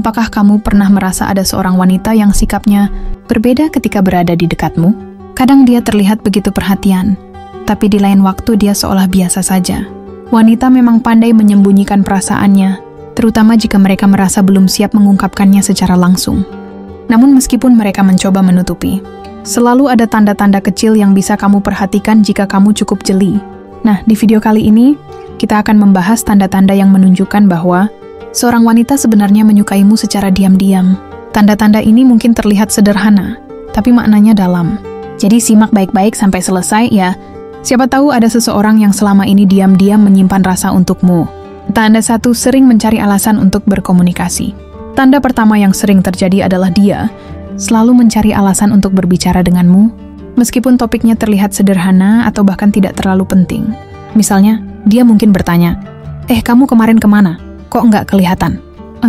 Apakah kamu pernah merasa ada seorang wanita yang sikapnya berbeda ketika berada di dekatmu? Kadang dia terlihat begitu perhatian, tapi di lain waktu dia seolah biasa saja. Wanita memang pandai menyembunyikan perasaannya, terutama jika mereka merasa belum siap mengungkapkannya secara langsung. Namun meskipun mereka mencoba menutupi, selalu ada tanda-tanda kecil yang bisa kamu perhatikan jika kamu cukup jeli. Nah, di video kali ini, kita akan membahas tanda-tanda yang menunjukkan bahwa seorang wanita sebenarnya menyukaimu secara diam-diam. Tanda-tanda ini mungkin terlihat sederhana, tapi maknanya dalam. Jadi simak baik-baik sampai selesai ya. Siapa tahu ada seseorang yang selama ini diam-diam menyimpan rasa untukmu. Tanda 1, sering mencari alasan untuk berkomunikasi. Tanda pertama yang sering terjadi adalah dia selalu mencari alasan untuk berbicara denganmu, meskipun topiknya terlihat sederhana atau bahkan tidak terlalu penting. Misalnya, dia mungkin bertanya, kamu kemarin kemana? Kok nggak kelihatan?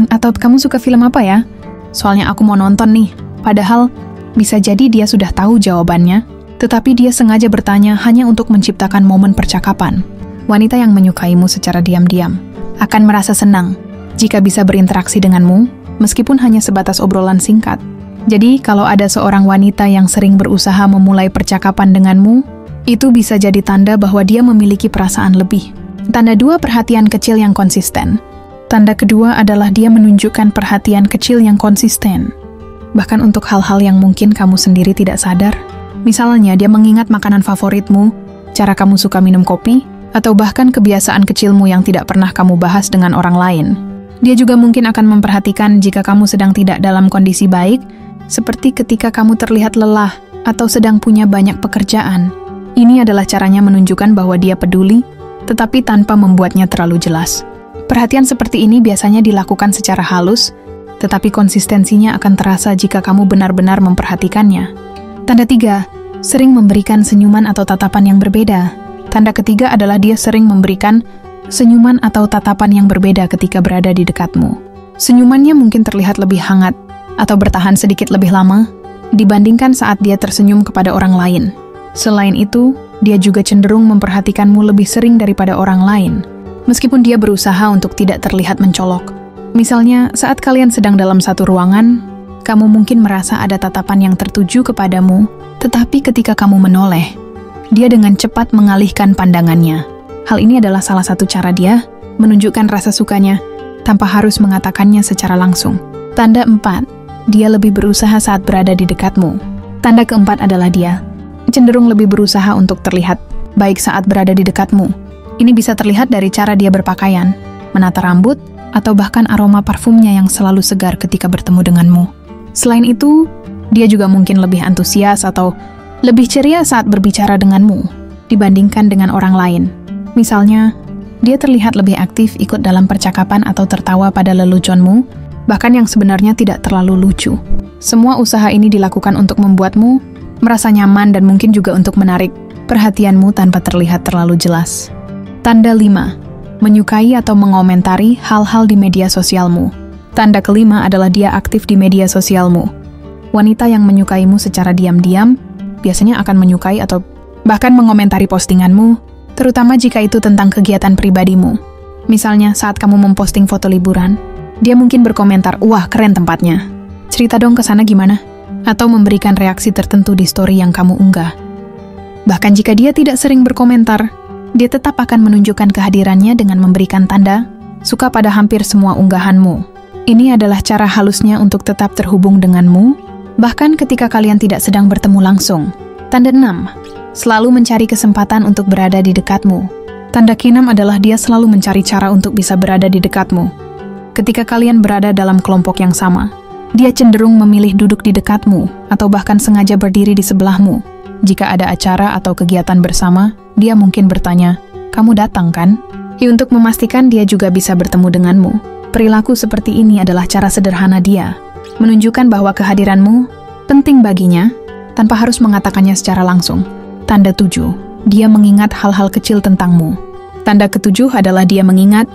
Atau kamu suka film apa ya? Soalnya aku mau nonton nih. Padahal, bisa jadi dia sudah tahu jawabannya, tetapi dia sengaja bertanya hanya untuk menciptakan momen percakapan. Wanita yang menyukaimu secara diam-diam akan merasa senang jika bisa berinteraksi denganmu, meskipun hanya sebatas obrolan singkat. Jadi, kalau ada seorang wanita yang sering berusaha memulai percakapan denganmu, itu bisa jadi tanda bahwa dia memiliki perasaan lebih. Tanda 2, perhatian kecil yang konsisten. Tanda kedua adalah dia menunjukkan perhatian kecil yang konsisten, bahkan untuk hal-hal yang mungkin kamu sendiri tidak sadar. Misalnya, dia mengingat makanan favoritmu, cara kamu suka minum kopi, atau bahkan kebiasaan kecilmu yang tidak pernah kamu bahas dengan orang lain. Dia juga mungkin akan memperhatikan jika kamu sedang tidak dalam kondisi baik, seperti ketika kamu terlihat lelah atau sedang punya banyak pekerjaan. Ini adalah caranya menunjukkan bahwa dia peduli, tetapi tanpa membuatnya terlalu jelas. Perhatian seperti ini biasanya dilakukan secara halus, tetapi konsistensinya akan terasa jika kamu benar-benar memperhatikannya. Tanda 3, sering memberikan senyuman atau tatapan yang berbeda. Tanda ketiga adalah dia sering memberikan senyuman atau tatapan yang berbeda ketika berada di dekatmu. Senyumannya mungkin terlihat lebih hangat atau bertahan sedikit lebih lama dibandingkan saat dia tersenyum kepada orang lain. Selain itu, dia juga cenderung memperhatikanmu lebih sering daripada orang lain, meskipun dia berusaha untuk tidak terlihat mencolok. Misalnya, saat kalian sedang dalam satu ruangan, kamu mungkin merasa ada tatapan yang tertuju kepadamu, tetapi ketika kamu menoleh, dia dengan cepat mengalihkan pandangannya. Hal ini adalah salah satu cara dia menunjukkan rasa sukanya tanpa harus mengatakannya secara langsung. Tanda 4, dia lebih berusaha saat berada di dekatmu. Tanda keempat adalah dia cenderung lebih berusaha untuk terlihat baik saat berada di dekatmu. Ini bisa terlihat dari cara dia berpakaian, menata rambut, atau bahkan aroma parfumnya yang selalu segar ketika bertemu denganmu. Selain itu, dia juga mungkin lebih antusias atau lebih ceria saat berbicara denganmu dibandingkan dengan orang lain. Misalnya, dia terlihat lebih aktif ikut dalam percakapan atau tertawa pada leluconmu, bahkan yang sebenarnya tidak terlalu lucu. Semua usaha ini dilakukan untuk membuatmu merasa nyaman dan mungkin juga untuk menarik perhatianmu tanpa terlihat terlalu jelas. Tanda 5, menyukai atau mengomentari hal-hal di media sosialmu. Tanda kelima adalah dia aktif di media sosialmu. Wanita yang menyukaimu secara diam-diam biasanya akan menyukai atau bahkan mengomentari postinganmu, terutama jika itu tentang kegiatan pribadimu. Misalnya, saat kamu memposting foto liburan, dia mungkin berkomentar, "Wah, keren tempatnya. Cerita dong ke sana gimana?" Atau memberikan reaksi tertentu di story yang kamu unggah. Bahkan jika dia tidak sering berkomentar, dia tetap akan menunjukkan kehadirannya dengan memberikan tanda suka pada hampir semua unggahanmu. Ini adalah cara halusnya untuk tetap terhubung denganmu, bahkan ketika kalian tidak sedang bertemu langsung. Tanda 6, selalu mencari kesempatan untuk berada di dekatmu. Tanda ke-6 adalah dia selalu mencari cara untuk bisa berada di dekatmu. Ketika kalian berada dalam kelompok yang sama, dia cenderung memilih duduk di dekatmu atau bahkan sengaja berdiri di sebelahmu. Jika ada acara atau kegiatan bersama, dia mungkin bertanya, "Kamu datang kan?" Untuk memastikan dia juga bisa bertemu denganmu. Perilaku seperti ini adalah cara sederhana dia menunjukkan bahwa kehadiranmu penting baginya tanpa harus mengatakannya secara langsung. Tanda 7, dia mengingat hal-hal kecil tentangmu. Tanda ke-7 adalah dia mengingat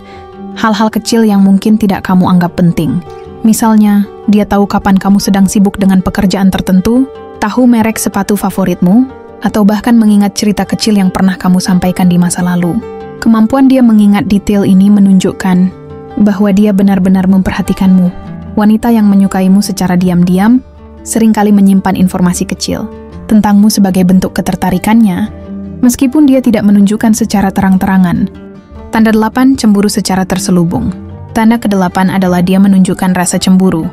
hal-hal kecil yang mungkin tidak kamu anggap penting. Misalnya, dia tahu kapan kamu sedang sibuk dengan pekerjaan tertentu, tahu merek sepatu favoritmu, atau bahkan mengingat cerita kecil yang pernah kamu sampaikan di masa lalu. Kemampuan dia mengingat detail ini menunjukkan bahwa dia benar-benar memperhatikanmu. Wanita yang menyukaimu secara diam-diam seringkali menyimpan informasi kecil tentangmu sebagai bentuk ketertarikannya, meskipun dia tidak menunjukkan secara terang-terangan. Tanda 8, cemburu secara terselubung. Tanda ke-8 adalah dia menunjukkan rasa cemburu,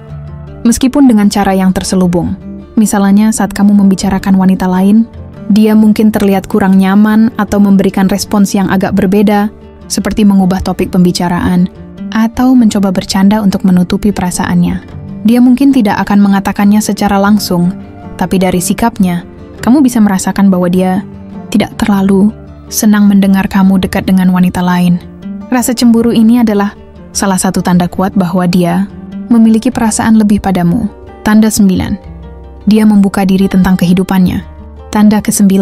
meskipun dengan cara yang terselubung. Misalnya saat kamu membicarakan wanita lain, dia mungkin terlihat kurang nyaman atau memberikan respons yang agak berbeda, seperti mengubah topik pembicaraan, atau mencoba bercanda untuk menutupi perasaannya. Dia mungkin tidak akan mengatakannya secara langsung, tapi dari sikapnya, kamu bisa merasakan bahwa dia tidak terlalu senang mendengar kamu dekat dengan wanita lain. Rasa cemburu ini adalah salah satu tanda kuat bahwa dia memiliki perasaan lebih padamu. Tanda 9. Dia membuka diri tentang kehidupannya. Tanda ke-9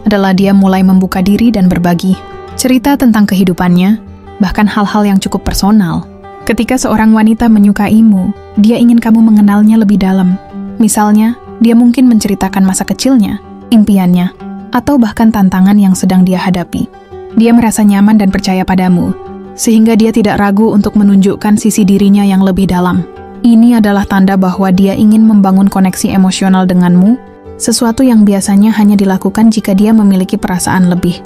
adalah dia mulai membuka diri dan berbagi cerita tentang kehidupannya, bahkan hal-hal yang cukup personal. Ketika seorang wanita menyukaimu, dia ingin kamu mengenalnya lebih dalam. Misalnya, dia mungkin menceritakan masa kecilnya, impiannya, atau bahkan tantangan yang sedang dia hadapi. Dia merasa nyaman dan percaya padamu, sehingga dia tidak ragu untuk menunjukkan sisi dirinya yang lebih dalam. Ini adalah tanda bahwa dia ingin membangun koneksi emosional denganmu, sesuatu yang biasanya hanya dilakukan jika dia memiliki perasaan lebih.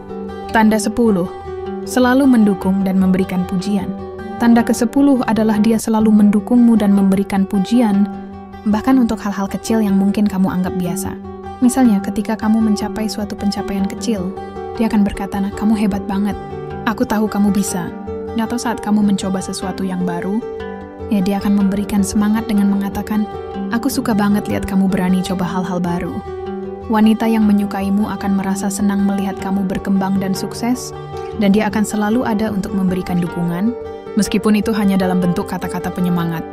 Tanda 10. Selalu mendukung dan memberikan pujian. Tanda ke-10 adalah dia selalu mendukungmu dan memberikan pujian, bahkan untuk hal-hal kecil yang mungkin kamu anggap biasa. Misalnya, ketika kamu mencapai suatu pencapaian kecil, dia akan berkata, "Nah, kamu hebat banget. Aku tahu kamu bisa." Atau saat kamu mencoba sesuatu yang baru, ya dia akan memberikan semangat dengan mengatakan, "Aku suka banget lihat kamu berani coba hal-hal baru." Wanita yang menyukaimu akan merasa senang melihat kamu berkembang dan sukses, dan dia akan selalu ada untuk memberikan dukungan, meskipun itu hanya dalam bentuk kata-kata penyemangat.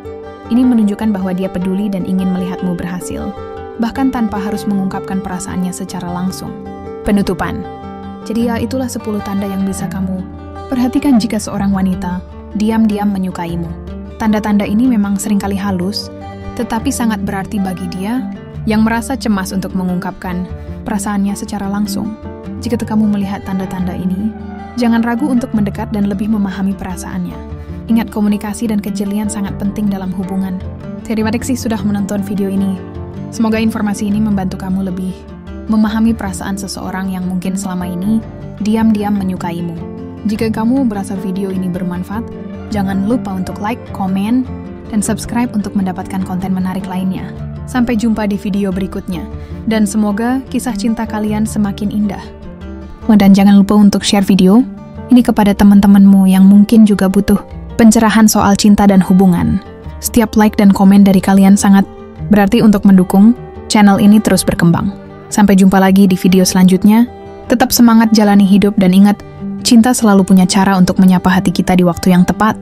Ini menunjukkan bahwa dia peduli dan ingin melihatmu berhasil, bahkan tanpa harus mengungkapkan perasaannya secara langsung. Penutupan. Jadi ya, itulah 10 tanda yang bisa kamu perhatikan jika seorang wanita diam-diam menyukaimu. Tanda-tanda ini memang seringkali halus, tetapi sangat berarti bagi dia yang merasa cemas untuk mengungkapkan perasaannya secara langsung. Jika kamu melihat tanda-tanda ini, jangan ragu untuk mendekat dan lebih memahami perasaannya. Ingat, komunikasi dan kejelian sangat penting dalam hubungan. Terima kasih sudah menonton video ini. Semoga informasi ini membantu kamu lebih memahami perasaan seseorang yang mungkin selama ini diam-diam menyukaimu. Jika kamu merasa video ini bermanfaat, jangan lupa untuk like, komen, dan subscribe untuk mendapatkan konten menarik lainnya. Sampai jumpa di video berikutnya, dan semoga kisah cinta kalian semakin indah. Dan jangan lupa untuk share video ini kepada teman-temanmu yang mungkin juga butuh pencerahan soal cinta dan hubungan. Setiap like dan komen dari kalian sangat berarti untuk mendukung channel ini terus berkembang. Sampai jumpa lagi di video selanjutnya. Tetap semangat jalani hidup dan ingat, cinta selalu punya cara untuk menyapa hati kita di waktu yang tepat.